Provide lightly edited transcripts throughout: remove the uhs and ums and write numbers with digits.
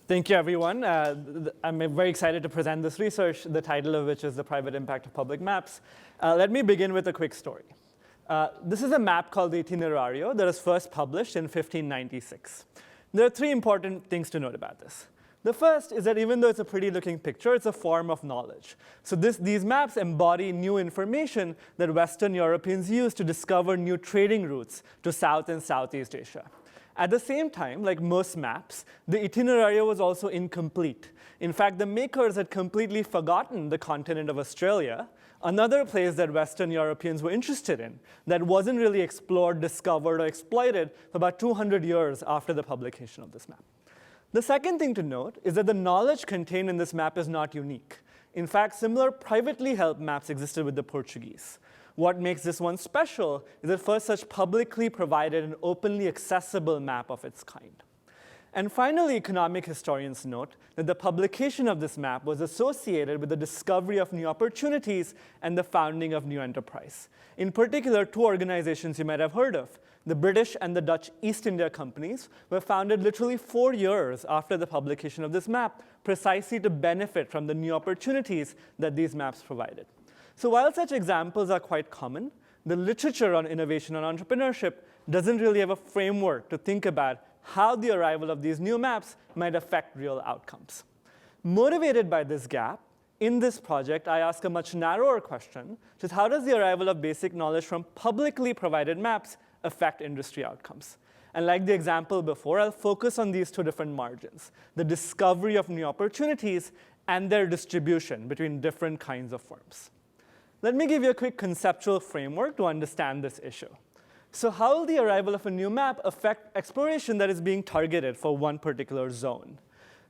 Thank you, everyone. I'm very excited to present this research, the title of which is The Private Impact of Public Maps. Let me begin with a quick story. This is a map called the Itinerario that was first published in 1596. There are three important things to note about this. The first is that even though it's a pretty looking picture, it's a form of knowledge. So these maps embody new information that Western Europeans used to discover new trading routes to South and Southeast Asia. At the same time, like most maps, the Itinerario was also incomplete. In fact, the makers had completely forgotten the continent of Australia, another place that Western Europeans were interested in, that wasn't really explored, discovered, or exploited for about 200 years after the publication of this map. The second thing to note is that the knowledge contained in this map is not unique. In fact, similar privately held maps existed with the Portuguese. What makes this one special is that first such publicly provided and openly accessible map of its kind. And finally, economic historians note that the publication of this map was associated with the discovery of new opportunities and the founding of new enterprise. In particular, two organizations you might have heard of, the British and the Dutch East India Companies, were founded literally 4 years after the publication of this map, precisely to benefit from the new opportunities that these maps provided. So while such examples are quite common, the literature on innovation and entrepreneurship doesn't really have a framework to think about how the arrival of these new maps might affect real outcomes. Motivated by this gap, in this project, I ask a much narrower question, which is how does the arrival of basic knowledge from publicly provided maps affect industry outcomes? And like the example before, I'll focus on these two different margins, the discovery of new opportunities and their distribution between different kinds of firms. Let me give you a quick conceptual framework to understand this issue. So how will the arrival of a new map affect exploration that is being targeted for one particular zone?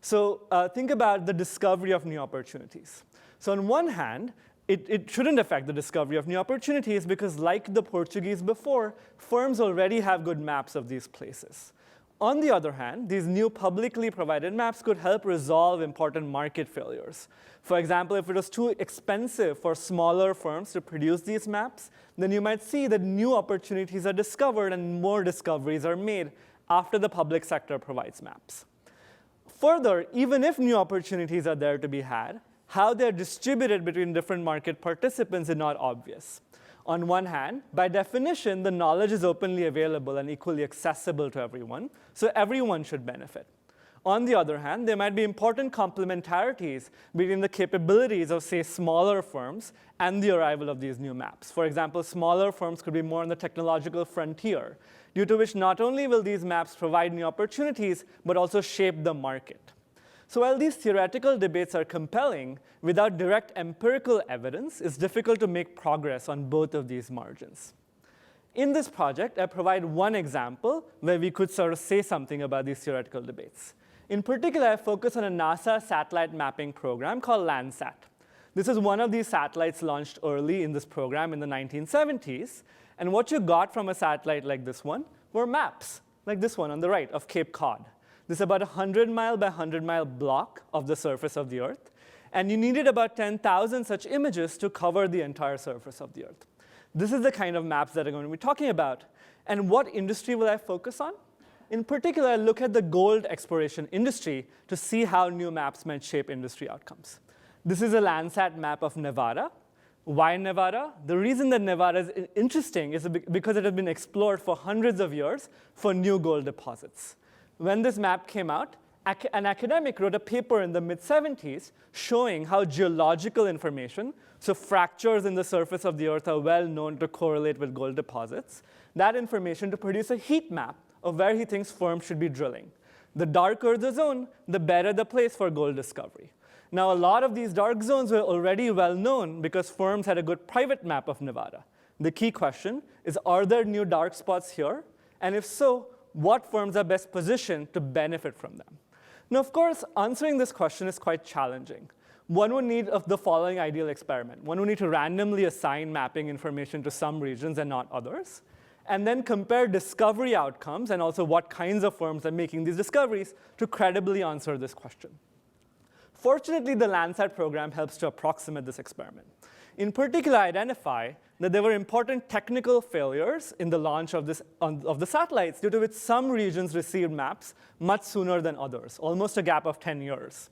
So think about the discovery of new opportunities. So on one hand, it shouldn't affect the discovery of new opportunities because like the Portuguese before, firms already have good maps of these places. On the other hand, these new publicly provided maps could help resolve important market failures. For example, if it was too expensive for smaller firms to produce these maps, then you might see that new opportunities are discovered and more discoveries are made after the public sector provides maps. Further, even if new opportunities are there to be had, how they're distributed between different market participants is not obvious. On one hand, by definition, the knowledge is openly available and equally accessible to everyone, so everyone should benefit. On the other hand, there might be important complementarities between the capabilities of, say, smaller firms and the arrival of these new maps. For example, smaller firms could be more on the technological frontier, due to which not only will these maps provide new opportunities, but also shape the market. So while these theoretical debates are compelling, without direct empirical evidence, it's difficult to make progress on both of these margins. In this project, I provide one example where we could sort of say something about these theoretical debates. In particular, I focus on a NASA satellite mapping program called Landsat. This is one of these satellites launched early in this program in the 1970s. And what you got from a satellite like this one were maps, like this one on the right, of Cape Cod. This is about a 100-mile by 100-mile block of the surface of the Earth. And you needed about 10,000 such images to cover the entire surface of the Earth. This is the kind of maps that I'm going to be talking about. And what industry will I focus on? In particular, I look at the gold exploration industry to see how new maps might shape industry outcomes. This is a Landsat map of Nevada. Why Nevada? The reason that Nevada is interesting is because it has been explored for hundreds of years for new gold deposits. When this map came out, an academic wrote a paper in the mid-70s showing how geological information, so fractures in the surface of the Earth are well known to correlate with gold deposits, that information to produce a heat map of where he thinks firms should be drilling. The darker the zone, the better the place for gold discovery. Now, a lot of these dark zones were already well known because firms had a good private map of Nevada. The key question is, are there new dark spots here? And if so, what firms are best positioned to benefit from them? Now, of course, answering this question is quite challenging. One would need the following ideal experiment. One would need to randomly assign mapping information to some regions and not others, and then compare discovery outcomes and also what kinds of firms are making these discoveries to credibly answer this question. Fortunately, the Landsat program helps to approximate this experiment. in particular identify that there were important technical failures in the launch of the satellites, due to which some regions received maps much sooner than others, almost a gap of 10 years.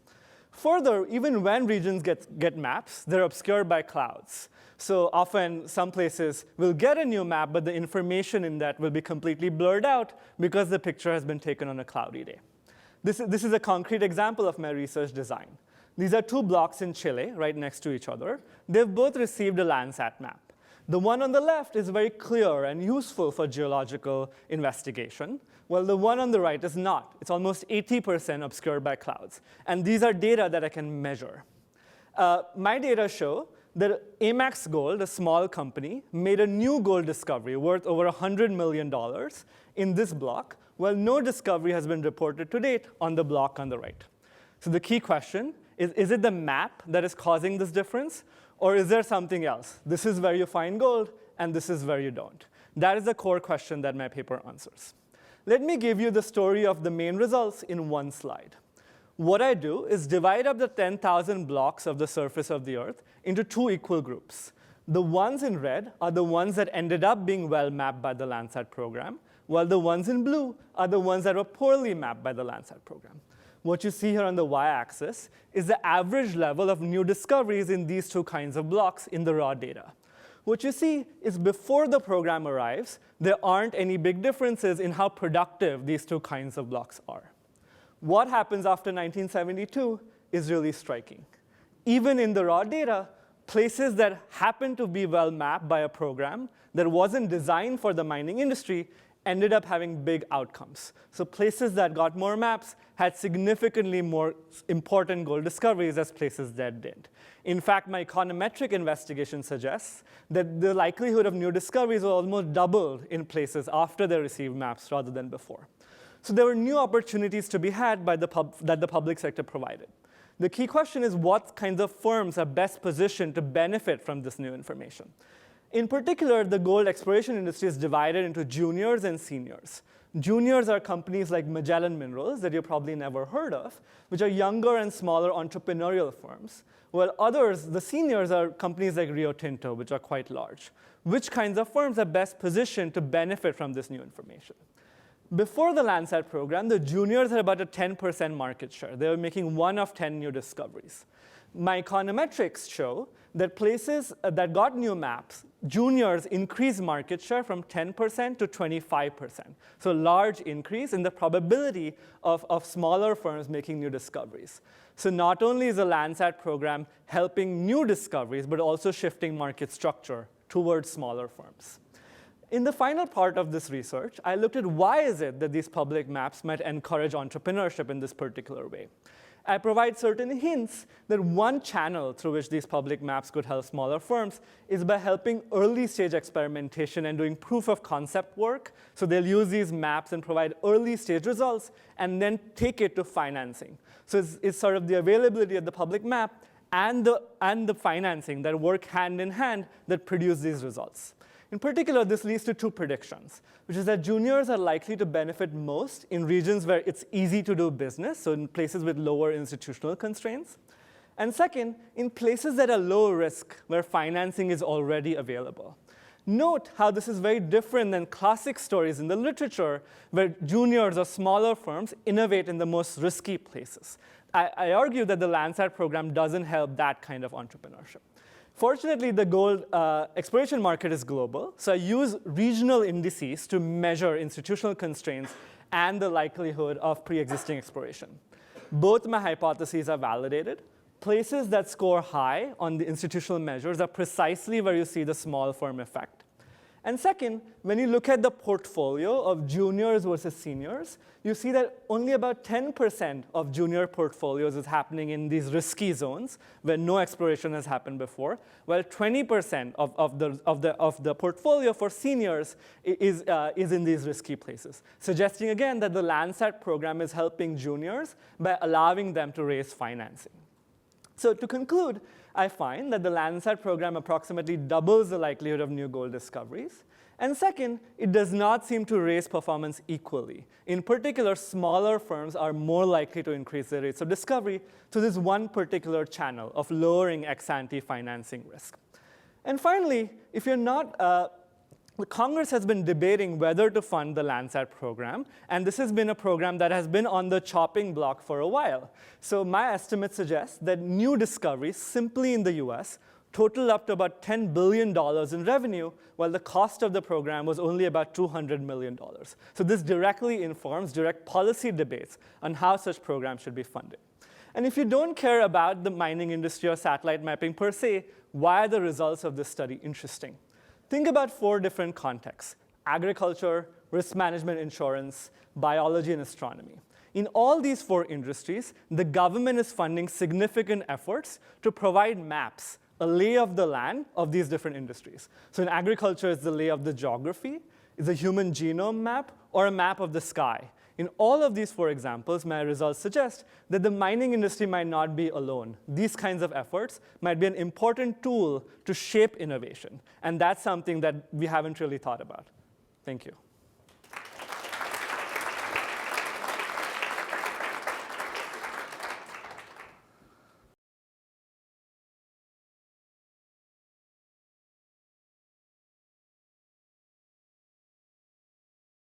Further, even when regions get maps, they're obscured by clouds. So often, some places will get a new map, but the information in that will be completely blurred out because the picture has been taken on a cloudy day. This is a concrete example of my research design. These are two blocks in Chile, right next to each other. They've both received a Landsat map. The one on the left is very clear and useful for geological investigation, while the one on the right is not. It's almost 80% obscured by clouds. And these are data that I can measure. My data show that Amex Gold, a small company, made a new gold discovery worth over $100 million in this block, while no discovery has been reported to date on the block on the right. So the key question is it the map that is causing this difference? Or is there something else? This is where you find gold, and this is where you don't. That is the core question that my paper answers. Let me give you the story of the main results in one slide. What I do is divide up the 10,000 blocks of the surface of the Earth into two equal groups. The ones in red are the ones that ended up being well mapped by the Landsat program, while the ones in blue are the ones that were poorly mapped by the Landsat program. What you see here on the y-axis is the average level of new discoveries in these two kinds of blocks in the raw data. What you see is before the program arrives, there aren't any big differences in how productive these two kinds of blocks are. What happens after 1972 is really striking. Even in the raw data, places that happen to be well mapped by a program that wasn't designed for the mining industry ended up having big outcomes. So places that got more maps had significantly more important gold discoveries as places that didn't. In fact, my econometric investigation suggests that the likelihood of new discoveries was almost doubled in places after they received maps rather than before. So there were new opportunities to be had by that the public sector provided. The key question is what kinds of firms are best positioned to benefit from this new information. In particular, the gold exploration industry is divided into juniors and seniors. Juniors are companies like Magellan Minerals that you probably never heard of, which are younger and smaller entrepreneurial firms, while others, the seniors, are companies like Rio Tinto, which are quite large. Which kinds of firms are best positioned to benefit from this new information? Before the Landsat program, the juniors had about a 10% market share. They were making 1 of 10 new discoveries. My econometrics show that places that got new maps, juniors increased market share from 10% to 25%. So a large increase in the probability of smaller firms making new discoveries. So not only is the Landsat program helping new discoveries, but also shifting market structure towards smaller firms. In the final part of this research, I looked at why is it that these public maps might encourage entrepreneurship in this particular way. I provide certain hints that one channel through which these public maps could help smaller firms is by helping early stage experimentation and doing proof of concept work. So they'll use these maps and provide early stage results and then take it to financing. So it's sort of the availability of the public map and the financing that work hand in hand that produce these results. In particular, this leads to two predictions, which is that juniors are likely to benefit most in regions where it's easy to do business, so in places with lower institutional constraints. And second, in places that are low risk, where financing is already available. Note how this is very different than classic stories in the literature, where juniors or smaller firms innovate in the most risky places. I argue that the Landsat program doesn't help that kind of entrepreneurship. Fortunately, the gold exploration market is global, so I use regional indices to measure institutional constraints and the likelihood of pre-existing exploration. Both my hypotheses are validated. Places that score high on the institutional measures are precisely where you see the small firm effect. And second, when you look at the portfolio of juniors versus seniors, you see that only about 10% of junior portfolios is happening in these risky zones where no exploration has happened before, while 20% of the portfolio for seniors is in these risky places, suggesting again that the Landsat program is helping juniors by allowing them to raise financing. So to conclude, I find that the Landsat program approximately doubles the likelihood of new gold discoveries. And second, it does not seem to raise performance equally. In particular, smaller firms are more likely to increase their rates of discovery to this one particular channel of lowering ex-ante financing risk. And finally, if you're not, the Congress has been debating whether to fund the Landsat program, and this has been a program that has been on the chopping block for a while. So my estimates suggest that new discoveries simply in the US total up to about $10 billion in revenue, while the cost of the program was only about $200 million. So this directly informs direct policy debates on how such programs should be funded. And if you don't care about the mining industry or satellite mapping per se, why are the results of this study interesting? Think about 4 different contexts: agriculture, risk management insurance, biology, and astronomy. In all these 4 industries, the government is funding significant efforts to provide maps, a lay of the land of these different industries. So in agriculture, it's the lay of the geography, it's a human genome map, or a map of the sky. In all of these 4 examples, my results suggest that the mining industry might not be alone. These kinds of efforts might be an important tool to shape innovation. And that's something that we haven't really thought about. Thank you.